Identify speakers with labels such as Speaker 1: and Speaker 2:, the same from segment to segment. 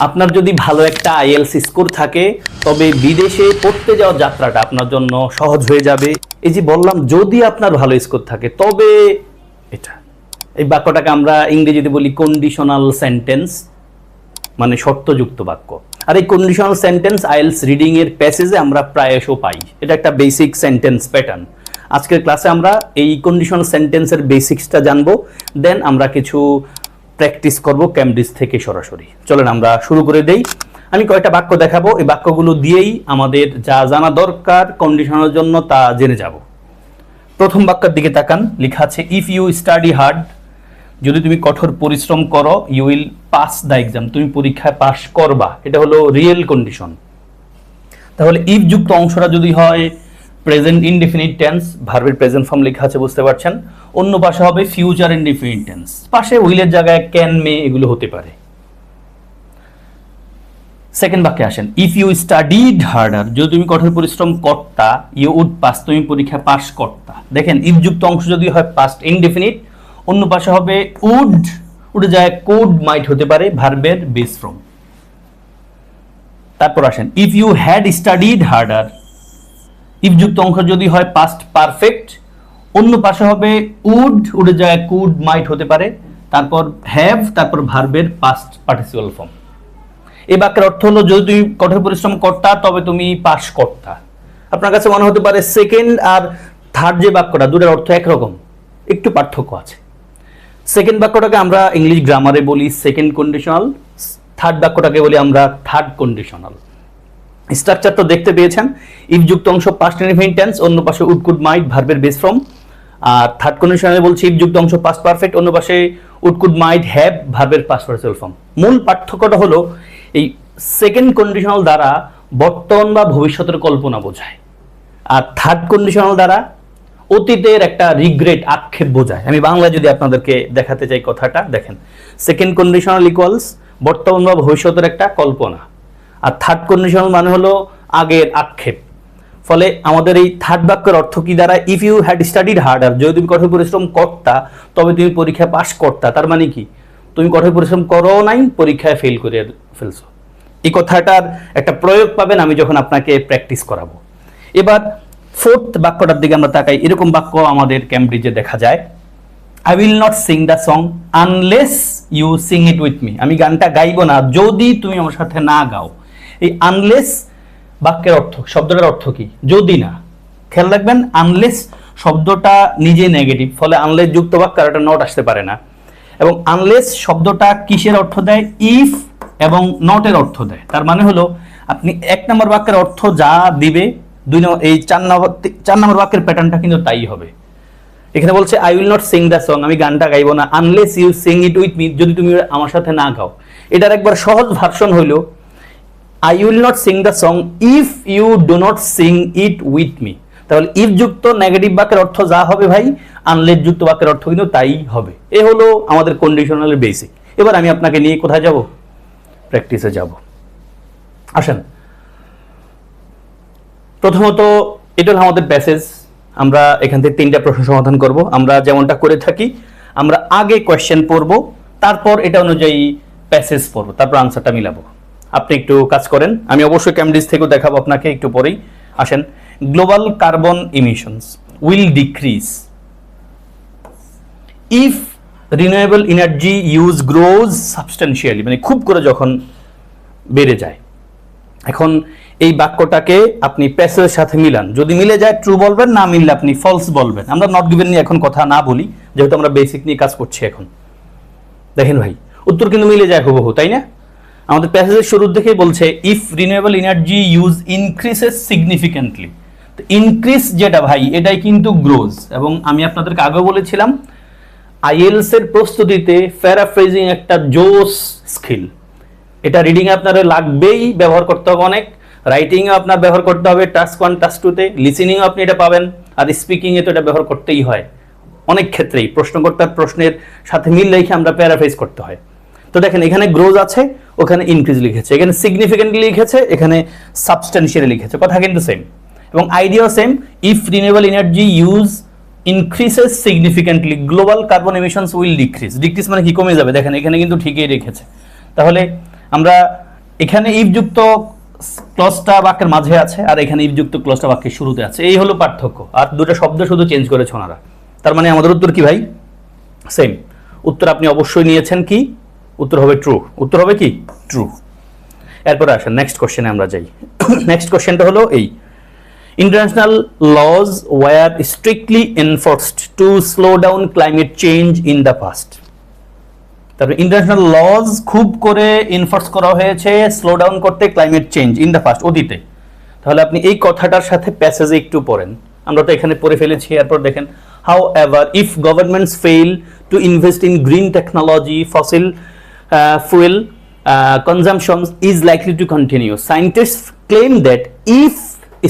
Speaker 1: আপনার যদি ভালো একটা আইএলস স্কোর থাকে তবে বিদেশে পড়তে যাওয়ার যাত্রাটা আপনার জন্য সহজ হয়ে যাবে। এই যে বললাম যদি আপনার ভালো স্কোর থাকে তবে এটা, এই বাক্যটাকে আমরা ইংরেজিতে বলি কন্ডিশনাল সেন্টেন্স, মানে শর্তযুক্ত বাক্য। আর এই কন্ডিশনাল সেন্টেন্স আইএলস রিডিং এর প্যাসেজে আমরা প্রায়শ পাই। এটা একটা বেসিক সেন্টেন্স প্যাটার্ন। আজকের ক্লাসে আমরা এই কন্ডিশনাল সেন্টেন্সের বেসিক্সটা জানবো, দেন আমরা কিছু প্র্যাকটিস করব ক্যামব্রিজ থেকে সরাসরি। চলেন আমরা শুরু করে দেই। আমি কয়েকটা বাক্য দেখাবো, এই বাক্যগুলো দিয়েই আমাদের যা জানা দরকার কন্ডিশনালের জন্য তা জেনে যাব। প্রথম বাক্যের দিকে তাকান, লেখা আছে ইফ ইউ স্টাডি হার্ড, যদি তুমি কঠোর পরিশ্রম করো, you will pass the exam, তুমি পরীক্ষায় পাস করবা। এটা হলো রিয়েল কন্ডিশন। তাহলে ইফ যুক্ত অংশটা যদি হয় প্রেজেন্ট ইনডেফিনিট টেন্স, ভার্বের প্রেজেন্ট ফর্ম লেখা আছে বুঝতে পারছেন। অন্য পাশে হবে ফিউচার ইনডেফিনিট টেন্স, পাশে উইলের জায়গায় ক্যান, মে এগুলো হতে পারে। সেকেন্ড বাক্যে আসেন, ইফ ইউ স্টাডিড হার্ডার, যদি তুমি কঠোর পরিশ্রম করতা, ইউ উড পাস, তুমি পরীক্ষা পাস করতা। দেখেন ইফ যুক্ত অংশ যদি হয় পাস্ট ইনডেফিনিট, অন্য পাশে হবে উড, উঠে যায় কুড, মাইট হতে পারে ভার্বের বেস ফর্ম। তারপর আসেন if you had studied harder, if যুক্ত অংশ যদি হয় পাস্ট পারফেক্ট, অন্য পাশে হবে উড, উঠে যায় কুড, মাইট হতে পারে, তারপর হ্যাভ, তারপর ভার্বের পাস্ট পার্টিসিপাল ফর্ম। এই বাক্যের অর্থ হলো যদি তুমি কঠোর পরিশ্রম করতা তবে তুমি পাস করতা। আপনার কাছে মনে হতে পারে সেকেন্ড আর থার্ড যে বাক্যটা দুটোর অর্থ একরকম, একটু পার্থক্য আছে। সেকেন্ড বাক্যটাকে আমরা ইংলিশ গ্রামারে বলি সেকেন্ড কন্ডিশনাল, থার্ড বাক্যটাকে বলি আমরা থার্ড কন্ডিশনাল। স্ট্রাকচার তো দেখতে পেয়েছেন, ইফ যুক্ত অংশ পাস্ট ইনডেফিনিট টেন্স, অন্য পাশে উড, কুড, মাইট ভার্বের বেস ফর্ম। আর থার্ড কন্ডিশনালে বলছি ইফ যুক্ত অংশ পাস্ট পারফেক্ট, অন্য পাশে উড, কুড, মাইট, হ্যাভ ভার্বের পাস্ট পার্টিসিপাল ফর্ম। মূল পার্থক্যটা হলো এই সেকেন্ড কন্ডিশনাল দ্বারা বর্তমান বা ভবিষ্যতের কল্পনা বোঝায়, আর থার্ড কন্ডিশনাল দ্বারা অতীতের একটা রিগ্রেট, আক্ষেপ বোঝায়। আমি বাংলা যদি আপনাদেরকে দেখাতে চাই কথাটা, দেখেন সেকেন্ড কন্ডিশনাল ইকুয়ালস বর্তমান বা ভবিষ্যতের একটা কল্পনা, আর থার্ড কন্ডিশনাল মানে হলো আগের আক্ষেপ। ফলে আমাদের এই থার্ড বাক্যের অর্থ কি দ্বারা, if you had studied harder, যদি তুমি কঠোর পরিশ্রম করতা তবে তুমি পরীক্ষায় পাস করতা। তার মানে কি, তুমি কঠোর পরিশ্রম করো নাই, পরীক্ষায় ফেল করে ফেলছো। এই কথাটার একটা প্রয়োগ পাবেন আমি যখন আপনাকে প্র্যাকটিস করাবো। এবার ফোর্থ বাক্যটার দিকে আমরা তাকাই। এরকম বাক্য আমাদের ক্যামব্রিজে দেখা যায়, I will not sing the song unless you sing it with me, আমি গানটা গাইবো না যদি তুমি আমার সাথে না গাও। এই আনলেস বাক্যের অর্থ, শব্দটার অর্থ কি, যদি না। খেয়াল রাখবেন আনলেস শব্দটা নিজে নেগেটিভ, ফলে আনলেস যুক্ত বাক্য আর একটা নট আসতে পারে না। এবং আনলেস শব্দটা কিসের অর্থ দেয়, ইফ এবং নটের অর্থ দেয়। তার মানে হলো আপনি এক নম্বর বাক্যের অর্থ যা দিবে, দুই নম্বর এই চার নম্বর বাক্যের প্যাটার্নটা কিন্তু তাই হবে। এখানে বলছে I will not sing the song, আমি গানটা গাইবো না, unless you sing it with me, যদি তুমি আমার সাথে না গাও। এটার একবার সহজ ভার্সন হইলো I will not sing the song if you do not sing it with me. তাহলে ইফ যুক্ত নেগেটিভ বাক্যের অর্থ যা হবে ভাই, আনলেস যুক্ত বাক্যের অর্থ কিন্তু তাই হবে। এ হলো আমাদের কন্ডিশনালের বেসিক। এবার আমি আপনাকে নিয়ে কোথায় যাব, প্র্যাকটিসে যাব। আসেন, প্রথমত এটা হলো আমাদের প্যাসেজ। আমরা এখান থেকে 3টা প্রশ্ন সমাধান করব। আমরা যেমনটা করে থাকি, আমরা আগে কোয়েশ্চেন পড়ব, তারপর এটা অনুযায়ী প্যাসেজ পড়ব, তারপর আনসারটা মিলাবো। আপনি একটু কাজ করেন, আমি অবশ্যই ক্যামব্রিজ থেকেও দেখাবো আপনাকে একটু পরেই। আসেন, global carbon emissions will decrease if renewable energy use grows substantially, মানে খুব করে যখন বেড়ে যায়। এখন এই বাক্যটাকে আপনি প্যাসেজের সাথে মিলান, যদি মিলে যায় ট্রু বলবেন, না মিললে আপনি ফলস বলবেন। আমরা নট গিভেন নিয়ে এখন কথা না বলি, যেহেতু আমরা বেসিক নিয়ে কাজ করছি এখন। দেখেন ভাই, উত্তর কিন্তু মিলে যায় হুবহু, তাই না? আমাদের প্যাসেজের শুরুর দিকেই বলছে if renewable energy use increases significantly. তো ইনক্রিজ যেটা ভাই, এটাই কিন্তু গ্রোজ। এবং আমি আপনাদেরকে আগেও বলেছিলাম আইএলস এর প্রস্তুতিতে প্যারাফ্রেজিং একটা জোস স্কিল। এটা রিডিং আপনার লাগবেই, ব্যবহার করতে হবে অনেক, রাইটিংও আপনার ব্যবহার করতে হবে টাস্ক 1 টাস্ক 2-তে, লিসেনিংও আপনি এটা পাবেন, আর স্পিকিংয়ে তো এটা ব্যবহার করতেই হয়। অনেক ক্ষেত্রেই প্রশ্নকর্তার প্রশ্নের সাথে মিল রেখে আমরা প্যারাফ্রেজ করতে হয়। তো দেখেন এখানে গ্রোজ আছে, ওখানে ইনক্রিজ লিখেছে, এখানে সিগনিফিক্যান্টলি লিখেছে, এখানে সাবস্টেন্সিয়ালি লিখেছে, কথা কিন্তু সেম এবং আইডিয়াও same. If renewable energy use increases significantly global carbon emissions will decrease. Decrease মানে কি, কমে যাবে। দেখেন এখানে কিন্তু ঠিকই রেখেছে। তাহলে আমরা এখানে ইফ যুক্ত ক্লজটা বাক্যের মাঝে আছে, আর এখানে ইফ যুক্ত ক্লজটা বাক্যের শুরুতে আছে। এই হলো পার্থক্য, আর দুটো শব্দ শুধু চেঞ্জ করেছে ওনারা। তার মানে আমাদের উত্তর কি ভাই? সেম উত্তর আপনি অবশ্যই নিয়েছেন কি? উত্তর হবে ট্রু। উত্তর হবে কি? ট্রু। এরপরে আসেন নেক্সট কোশ্চেনে আমরা যাই। নেক্সট কোশ্চেনটা হলো এই, international laws were strictly enforced to slow down climate change in the past. তারপরে ইন্টারন্যাশনাল লজ খুব করে এনফোর্স করা হয়েছে স্লো ডাউন করতে climate change in the past, অতীতে। তাহলে আপনি এই কথাটার সাথে প্যাসেজে একটু পড়েন, আমরা তো এখানে পড়ে ফেলেছি। এরপর দেখেন, however if governments fail to invest in green technology, fossil fuel consumption is likely to continue. Scientists claim that if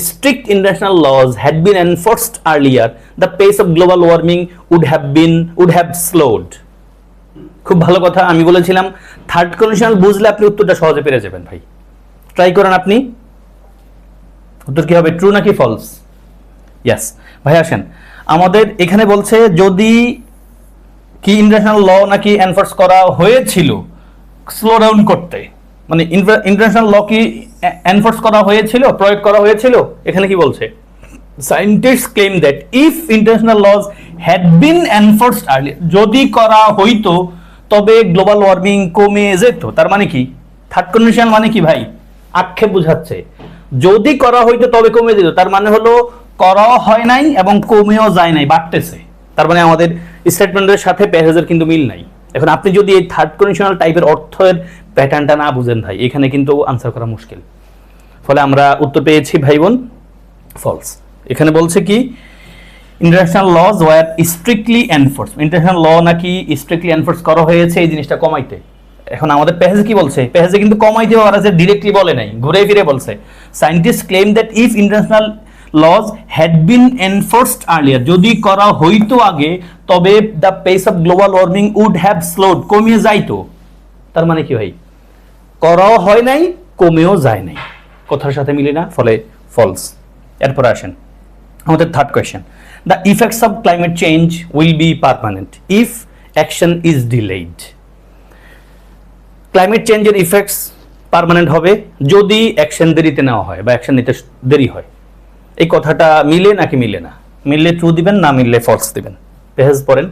Speaker 1: strict international laws had been enforced earlier, the pace of global warming would have slowed. খুব ভালো কথা। আমি বলেছিলাম third conditional বুঝলে আপনি উত্তরটা সহজে পেরে যাবেন ভাই। ট্রাই করেন আপনি। উত্তর কি হবে, ট্রু নাকি ফলস? ইয়েস ভাই। আসেন, আমাদের এখানে বলছে যদি কি ইন্টারন্যাশনাল ল নাকি এনফোর্স করা হয়েছিল স্লো ডাউন করতে, মানে ইন্টারন্যাশনাল ল কি এনফোর্স করা হয়েছিল, প্রয়োগ করা হয়েছিল? এখানে কি বলছে, scientists claim that if international laws had been enforced earlier, যদি করা হইতো তবে গ্লোবাল ওয়ার্মিং কমে যেত। তার মানে কি থার্ড কন্ডিশন মানে কি ভাই? আক্ষেপ বুঝাচ্ছে। যদি করা হইতো তবে কমে যেত, তার মানে হলো করা হয় নাই এবং কমেও যায় নাই, বাড়তেছে। তার মানে আমাদের স্টেটমেন্টের সাথে প্যাসেজের কিন্তু মিল নাই। এখন আপনি যদি এই থার্ড কন্ডিশনাল টাইপের অর্থের প্যাটার্নটা না বুঝেন ভাই, এখানে কিন্তু আনসার করা মুশকিল। ফলে আমরা উত্তর পেয়েছি ভাই বোন ফলস। এখানে বলছে কি international laws were strictly enforce, international law নাকি স্ট্রিক্টলি এনফোর্স করা হয়েছে এই জিনিসটা কমাইতে। এখন আমাদের প্যাসেজে কি বলছে? প্যাসেজে কিন্তু কমাইতে ওরা যে ডিরেক্টলি বলে নাই, ঘুরে ফিরে বলছে scientist claim that if international laws had been enforced earlier, যদি করা হইতো আগে তবে the pace of global warming would have slowed, কমিয়ে যাইতো। তার মানে কি ভাই? করাও হয় নাই, কমেও যায় নাই, কথার সাথে মিলে না, ফলে ফলস। এরপর আসেন আমাদের third question, the effects of climate change will be permanent if action is delayed. Climate চেঞ্জের ইফেক্টস পার্মানেন্ট হবে যদি অ্যাকশন দেরিতে নেওয়া হয় বা অ্যাকশন নিতে দেরি হয়। এই কথাটা মিলে নাকি মিলে না? মিললে ট্রু দিবেন, না মিললে ফলস দিবেন। পেজ পড়েন,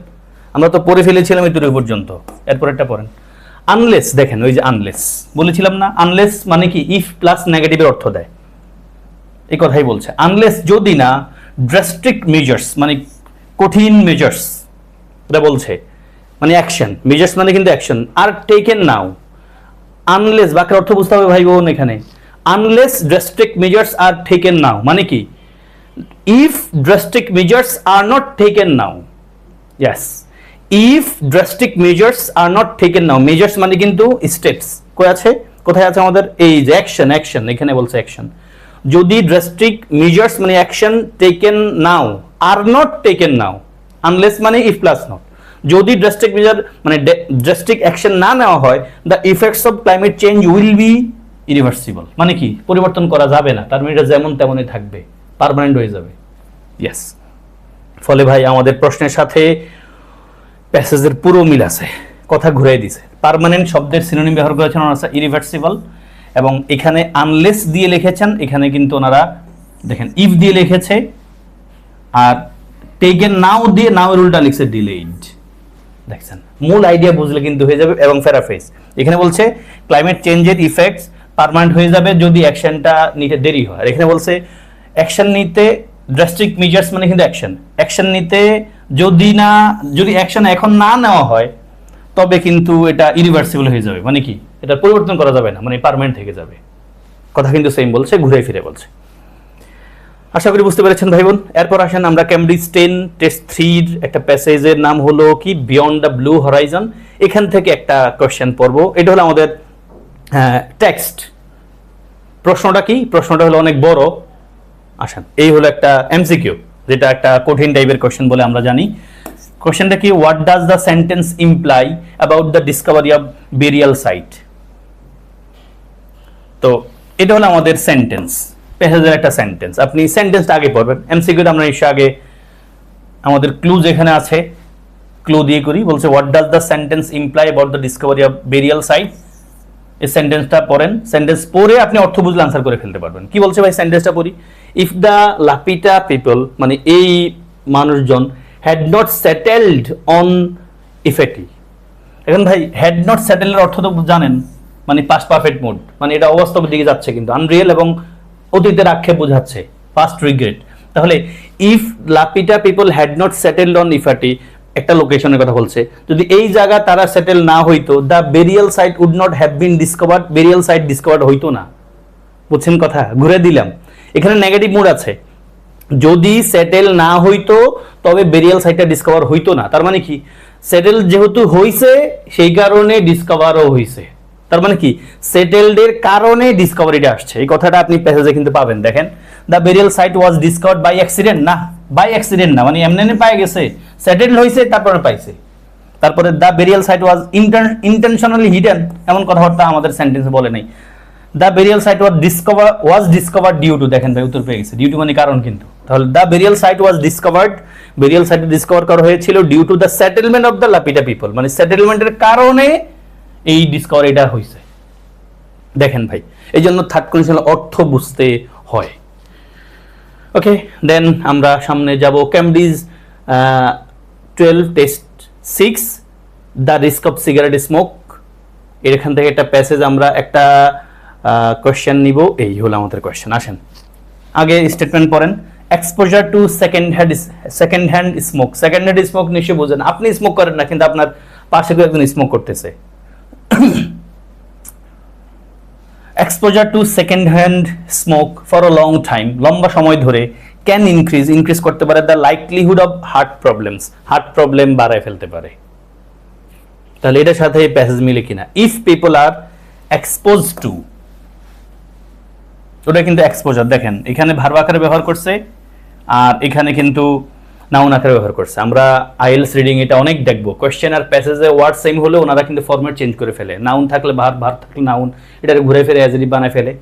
Speaker 1: আমরা তো পড়ে ফেলেছিলাম এই দূর পর্যন্ত। এরপর একটা পড়েন, আনলেস। দেখেন ওই যে আনলেস বলেছিলাম না, আনলেস মানে কি ইফ প্লাস নেগেটিভের অর্থ দেয়, এই কথাই বলছে। আনলেস যদি না ড্রাস্টিক মেজার্স মানে কঠিন মেজার্স, এটা বলছে মানে অ্যাকশন, মেজার্স মানে কিন্তু action, are taken now. Unless বাক্যের অর্থ বুঝতে হবে ভাই বোন এখানে। Unless drastic measures are taken নাও মানে কি, if drastic measures are not taken now. Yes, if drastic measures are not taken now, measures মানে কিন্তু স্টেপস। কোথায় আছে আমাদের এই যে অ্যাকশন, অ্যাকশন এখানে বলছে অ্যাকশন। যদি ড্রাস্টিক মেজার্স মানে action taken now are not taken now, unless মানে ইফ প্লাস নট, যদি ড্রাস্টিক মেজার মানে ড্রাস্টিক অ্যাকশন না নেওয়া হয়, the effects of climate change will be irreversible, মানে কি পরিবর্তন করা যাবে না, তার মানে এটা যেমন তেমনই থাকবে, পার্মানেন্ট হয়ে যাবে। ইয়েস, ফলে ভাই আমাদের প্রশ্নের সাথে প্যাসেজের পুরো মিল আছে, কথা ঘুরাই দিছে। পার্মানেন্ট শব্দের সিনোনিম ব্যবহার করেছেন ওনারা ইরিভার্সিবল, এবং এখানে আনলেস দিয়ে লিখেছেন, এখানে কিন্তু ওনারা দেখেন ইফ দিয়ে লিখেছে, আর টেকেন নাও দিয়ে নাও এর উল্টা লিখছে ডিলেইড। দেখছেন, মূল আইডিয়া বুঝলে কিন্তু হয়ে যাবে। এবং প্যারাফ্রেজ এখানে বলছে ক্লাইমেট চেঞ্জের ইফেক্টস পার্মানেন্ট হয়ে যাবে যদি অ্যাকশনটা নিতে দেরি হয়। আর এখানে বলছে অ্যাকশন নিতে ড্রাস্টিক মেজার্স মানে কিন্তু অ্যাকশন, অ্যাকশন নিতে যদি অ্যাকশন এখন না নেওয়া হয় তবে কিন্তু এটা ইরিভার্সিবল হয়ে যাবে, মানে কি এটা পরিবর্তন করা যাবে না, মানে পার্মানেন্ট থেকে যাবে। কথা কিন্তু সেম বলছে, ঘুরে ফিরে বলছে। আশা করি বুঝতে পেরেছেন ভাই বোন। এরপর আসেন আমরা ক্যামব্রিজ 10 টেস্ট 3 একটা প্যাসেজের নাম হলো কি বিয়ন্ড দ্য ব্লু হরাইজন। এখান থেকে একটা কোশ্চেন পড়বো। এটা হলো আমাদের টেক্সট। প্রশ্নটা কি? প্রশ্নটা হলো অনেক বড়। আসেন, এই হলো একটা এমসিকিউ, যেটা একটা কঠিন টাইপের কোশ্চেন বলে আমরা জানি। কোশ্চেনটা কি, what does the sentence imply about the discovery of burial site. তো এটা হলো আমাদের সেন্টেন্স, প্যাসেজের একটা সেন্টেন্স। আপনি সেন্টেন্সটা আগে পড়বেন, এমসিকিউতে আমরা এসে আগে আমাদের ক্লু যেখানে আছে ক্লু দিয়ে করি। বলছে what does the sentence imply about the discovery of burial site. এই সেন্টেন্সটা পড়েন, সেন্টেন্স পড়ে আপনি অর্থ বুঝলে আনসার করে ফেলতে পারবেন। কি বলছে ভাই, সেন্টেন্সটা পড়ি। ইফ দ্য লাপিটা পিপল, মানে এই মানুষজন, হ্যাড নট সেটেলড অন ইফেক্টলি। এখন ভাই হ্যাড নট সেটেলের অর্থ তো জানেন, মানে পাস্ট পারফেক্ট মোড, মানে এটা অবাস্তবের দিকে যাচ্ছে, কিন্তু আনরিয়েল এবং অতীতের আক্ষেপ বোঝাচ্ছে, পাস্ট রিগ্রেট। তাহলে if Lapita people had not settled on Efate, একটা লোকেশনের কথা বলছে, যদি এই জায়গা তারা সেটেল না হইতো, the burial site would not have been discovered, burial site discovered হইতো না। বুঝছেন কথা, ঘুরে দিলাম। এখানে নেগেটিভ মুড আছে, যদি সেটেল না হইতো তবে বেরিয়াল সাইটটা ডিসকভার হইতো না। তার মানে কি, সেটেল যেহেতু হইছে সেই কারণে ডিসকভারও হইছে। তার মানে কি, সেটেলডের কারণে ডিসকভারিটা আসছে। এই কথাটা আপনি প্যাসেজে কিন্তু পাবেন। দেখেন, the burial site was discovered by accident, না বাই অ্যাক্সিডেন্ট না, মানে এমনি পায় গেছে, সেটেলড হইছে তারপরে পাইছে। তারপরে the burial site was intentionally hidden, এমন কথাবার্তা আমাদের সেন্টেন্সে বলে নাই। The burial site was discovered due to, দেখেন ভাই উত্তর পেয়ে গেছে, ডিউ টু মানে কারণ কিন্তু। তাহলে the burial site was discovered, burial site discover করা হয়েছিল due to the settlement of the Lapita people, মানে সেটেলমেন্টের কারণে এই ডিসকভারিটা হয়েছে। দেখেন ভাই, এই জন্য থার্ড কন্ডিশনাল অর্থ বুঝতে হয়। ওকে, দেন আমরা সামনে যাব। Cambridge 12 test 6, the risk of cigarette smoke. এখান থেকে একটা প্যাসেজ আমরা একটা কোয়েশ্চেন নিব। এই হলো আমাদের কোয়েশ্চেন। আসেন আগে স্টেটমেন্ট পড়েন। Exposure two second hand smoke. Second hand smoke নিশ্চয়ই বোঝেন, আপনি স্মোক করেন না, কিন্তু আপনার পাশে কেউ একজন স্মোক করতেছে। Exposure two second hand smoke for a long time, লম্বা সময় ধরে, ক্যান ইনক্রিজ করতে পারে the likelihood of heart problems, heart problem বাড়ায় ফেলতে পারে। তাহলে এটার সাথে প্যাসেজ মিলে কিনা। If people are expose two, ওটা কিন্তু এক্সপোজার, দেখেন এখানে ভার্ব আকারে ব্যবহার করছে আর এখানে কিন্তু নাউন আকারে ব্যবহার করছে। আমরা আইএলস রিডিং এটা অনেক দেখবো, কোয়েশ্চেন আর প্যাসেজে ওয়ার্ড সেম হলে ওনারা কিন্তু ফরম্যাট চেঞ্জ করে ফেলে, নাউন থাকলে ভার্ব, ভার্ব থাকলে নাউন, এটা ঘুরে ফিরে অ্যাজেটিভ বানায় ফেলে।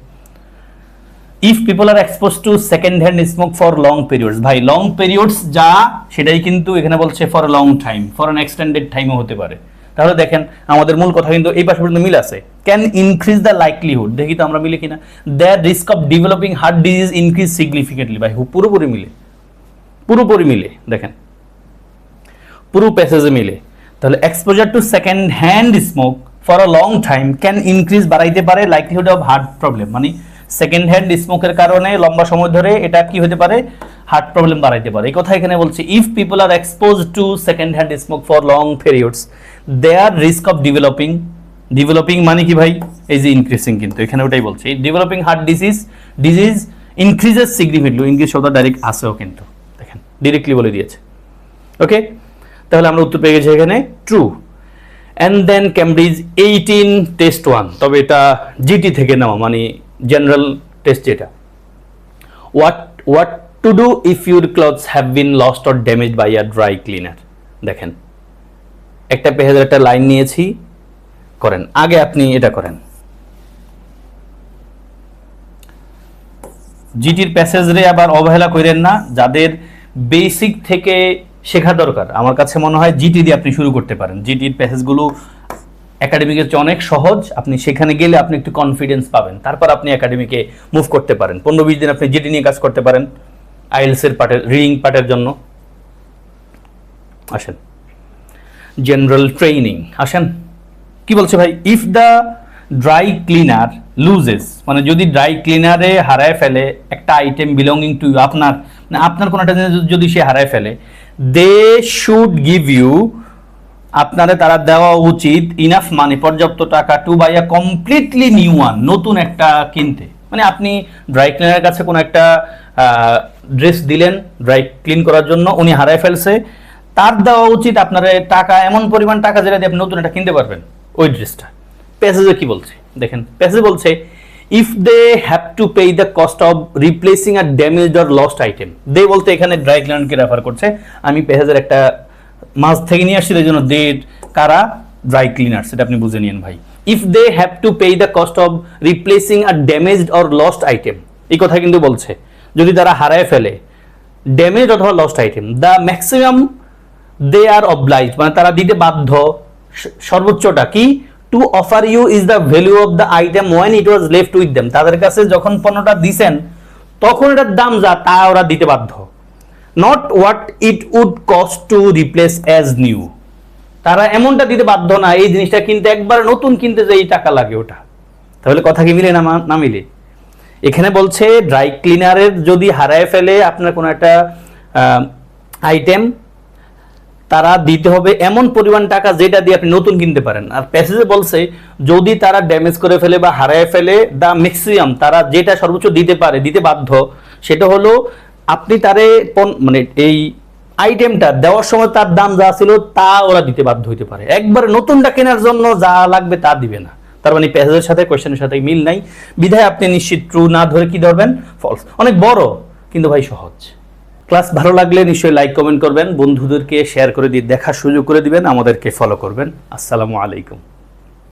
Speaker 1: If people are expose to second hand smoke for long periods, ভাই লং পিরিয়ডস যা সেটাই কিন্তু এখানে বলছে for long time, for an extended টাইমও হতে পারে। তাহলে দেখেন আমাদের মূল কথা কিন্তু এই পাশে পর্যন্ত মিল আছে। ক্যান ইনক্রিজ দ্য লাইকলিহুড, দেখি তো আমরা মিলে কিনা। The risk of developing heart disease increase significantly, ভাই পুরোপুরি মিলে, পুরোপুরি মিলে, দেখেন পুরো প্যাসেজে মিলে। তাহলে exposure two second hand smoke for a long time can increase, বাড়াইতে পারে লাইকলিহুড অফ হার্ট প্রবলেম, মানে সেকেন্ড হ্যান্ড স্মোকের কারণে লম্বা সময় ধরে এটা কি হতে পারে, হার্ট প্রবলেম বাড়াইতে পারে। এই কথা এখানে বলছে। If people are expose to second hand smoke for long periods their risk of developing মানে কি ভাই, এই যে ইনক্রিজিং, কিন্তু এখানে ওটাই বলছে। Developing heart disease increases significantly, increase শব্দ ডাইরেক্ট আসেও কিন্তু, দেখেন ডিরেক্টলি বলে দিয়েছে। ওকে, তাহলে আমরা উত্তর পেয়ে গেছি এখানে true. And then Cambridge 18 test 1, তবে এটা জিটি থেকে নেওয়া, মানে জেনারেল টেস্ট যেটা। What to do if your clothes have been lost or damaged by a dry cleaner. দেখেন একটা পেজের একটা লাইন নিয়েছি, করেন আগে আপনি এটা করেন। জিটির প্যাসেজ রে আবার অবহেলা করেন না, যাদের বেসিক থেকে শেখা দরকার, আমার কাছে মনে হয় জিটি দিয়ে আপনি শুরু করতে পারেন। জিটির প্যাসেজগুলো একাডেমিকের চেয়ে অনেক সহজ, আপনি সেখানে গেলে আপনি একটু কনফিডেন্স পাবেন, তারপর আপনি একাডেমিকে মুভ করতে পারেন। 15-20 দিন আপনি জিটি নিয়ে কাজ করতে পারেন আইএলস এর পার্টের, রিডিং পার্টের জন্য। আসেন জেনারেল ট্রেনিং, আসেন কি বলছে ভাই। If the dry cleaner loses, মানে যদি ড্রাই ক্লিনারে হারায় ফেলে একটা আইটেম বিলঙ্গিং টু ইউ, আপনার মানে আপনার কোনো একটা জিনিস যদি সে হারায় ফেলে, দে শুড গিভ ইউ, আপনারে তারা দেওয়া উচিত ইনাফ মানি, পর্যাপ্ত টাকা, to buy a completely new one, নতুন একটা কিনতে। মানে আপনি ড্রাই ক্লিনারের কাছে কোনো একটা ড্রেস দিলেন ড্রাই ক্লিন করার জন্য, উনি হারায় ফেলছে, তার দেওয়া উচিত আপনার টাকা, এমন পরিমাণ টাকা যেটা দিয়ে আপনি নতুন একটা কিনতে পারবেন ওই ড্রেসটা। প্যাসেজে কি বলছে দেখেন, প্যাসেজ বলছে if they have to pay the cost of replacing a damaged or lost item. They বলতে এখানে ড্রাই ক্লিনারকে রেফার করছে। আমি প্যাসেজের একটা মাছ থেকে নিয়ে আসছি, এই জন্য দে কারা, ড্রাই ক্লিনার, সেটা আপনি বুঝে নিন ভাই। If they have to pay the cost of replacing a damaged or lost item, এই কথা কিন্তু বলছে যদি তারা হারায় ফেলে ড্যামেজ অথবা lost item, the maximum they are obliged, মানে তারা দিতে বাধ্য, সর্বোচ্চটা কি, to offer you is the value of the item when it was left with them, তাদের কাছে যখন পণ্যটা দিছেন তখন এটার দাম যা তা ওরা দিতে বাধ্য, not what it would cost to replace as new, তারা এমনটা দিতে বাধ্য না এই জিনিসটা কিনতে একবার নতুন কিনতে যে এই টাকা লাগে ওটা। তাহলে কথা কি মিলে না মিলে? এখানে বলছে ড্রাই ক্লিনারের যদি হারায় ফেলে আপনার কোনো একটা আইটেম, তারা দিতে হবে এমন পরিমাণ টাকা যেটা দিয়ে আপনি নতুন কিনতে পারেন। আর প্যাসেজে বলছে যদি তারা ড্যামেজ করে ফেলে বা হারায় ফেলে, দ্য ম্যাক্সিমাম তারা যেটা সর্বোচ্চ দিতে পারে, দিতে বাধ্য, সেটা হলো আপনি তারে মানে এই আইটেমটা দেওয়ার সময় তার দাম যা ছিল তা ওরা দিতে বাধ্য হইতে পারে, একবার নতুনটা কেনার জন্য যা লাগবে তা দিবে না। তার মানে প্যাসেজের সাথে কোয়েশ্চেনের সাথে মিল নাই, বিধায় আপনি নিশ্চিত ট্রু না ধরে কি ধরবেন? ফলস। অনেক বড় কিন্তু ভাই সহজ। ক্লাস ভালো লাগলে নিশ্চয়ই লাইক কমেন্ট করবেন, বন্ধুদেরকে শেয়ার করে দিয়ে দেখার সুযোগ করে দিবেন, আমাদেরকে ফলো করবেন। আসসালামু আলাইকুম।